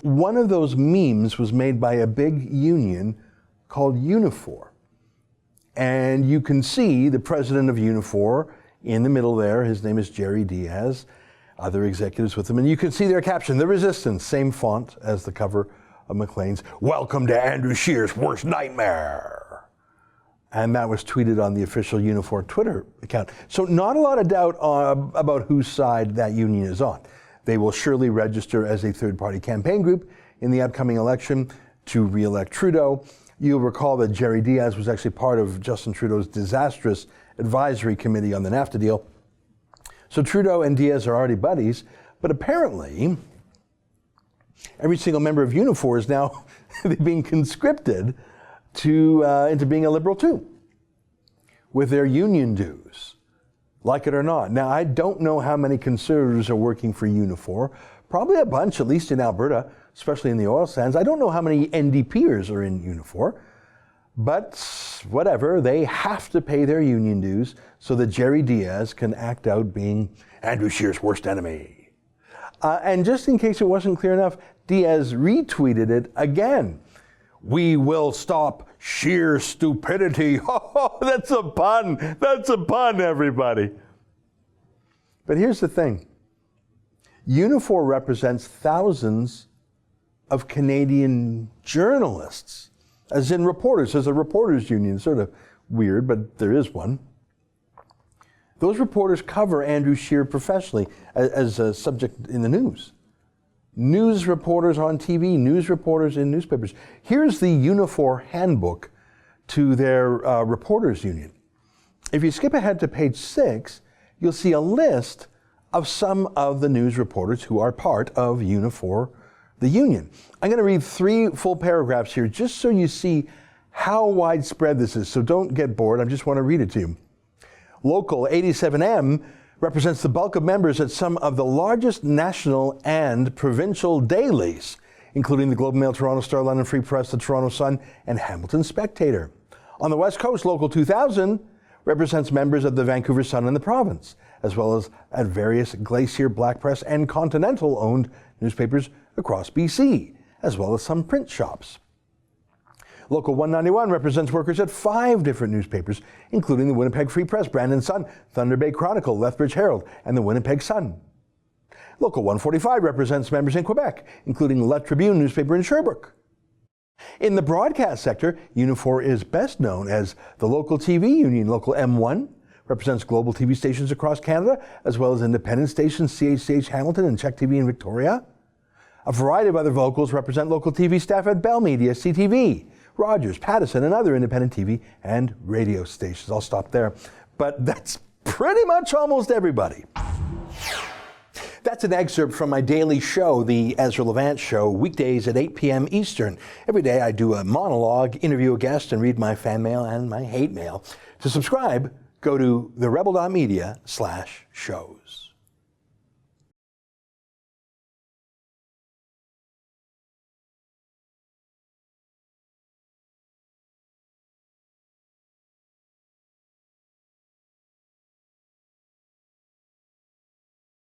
One of those memes was made by a big union called Unifor. And you can see the president of Unifor in the middle there. His name is Jerry Diaz. Other executives with him. And you can see their caption, "The Resistance," same font as the cover of Maclean's. "Welcome to Andrew Scheer's worst nightmare." And that was tweeted on the official Unifor Twitter account. So not a lot of doubt about whose side that union is on. They will surely register as a third-party campaign group in the upcoming election to re-elect Trudeau. You'll recall that Jerry Diaz was actually part of Justin Trudeau's disastrous advisory committee on the NAFTA deal. So Trudeau and Diaz are already buddies, but apparently every single member of Unifor is now being conscripted into being a Liberal too, with their union dues, like it or not. Now, I don't know how many Conservatives are working for Unifor. Probably a bunch, at least in Alberta, especially in the oil sands. I don't know how many NDPers are in Unifor, but whatever, they have to pay their union dues so that Jerry Diaz can act out being Andrew Scheer's worst enemy. And just in case it wasn't clear enough, Diaz retweeted it again. "We will stop Scheer stupidity." Oh, that's a pun. That's a pun, everybody. But here's the thing. Unifor represents thousands of Canadian journalists, as in reporters. There's a reporters union, sort of weird, but there is one. Those reporters cover Andrew Scheer professionally as a subject in the news. News reporters on TV, news reporters in newspapers. Here's the Unifor handbook to their reporters union. If you skip ahead to page 6, you'll see a list of some of the news reporters who are part of Unifor, the union. I'm going to read 3 full paragraphs here just so you see how widespread this is. So don't get bored. I just want to read it to you. Local 87M represents the bulk of members at some of the largest national and provincial dailies, including the Globe and Mail, Toronto Star, London Free Press, the Toronto Sun, and Hamilton Spectator. On the West Coast, Local 2000 represents members of the Vancouver Sun and the Province, as well as at various Glacier, Black Press, and Continental-owned newspapers across BC, as well as some print shops. Local 191 represents workers at 5 different newspapers, including the Winnipeg Free Press, Brandon Sun, Thunder Bay Chronicle, Lethbridge Herald, and the Winnipeg Sun. Local 145 represents members in Quebec, including Le Tribune newspaper in Sherbrooke. In the broadcast sector, Unifor is best known as the local TV union. Local M1 represents global TV stations across Canada, as well as independent stations, CHCH Hamilton and Czech TV in Victoria. A variety of other vocals represent local TV staff at Bell Media, CTV, Rogers, Pattison, and other independent TV and radio stations. I'll stop there. But that's pretty much almost everybody. That's an excerpt from my daily show, the Ezra Levant Show, weekdays at 8 p.m. Eastern. Every day I do a monologue, interview a guest, and read my fan mail and my hate mail. To subscribe, go to therebel.media/shows.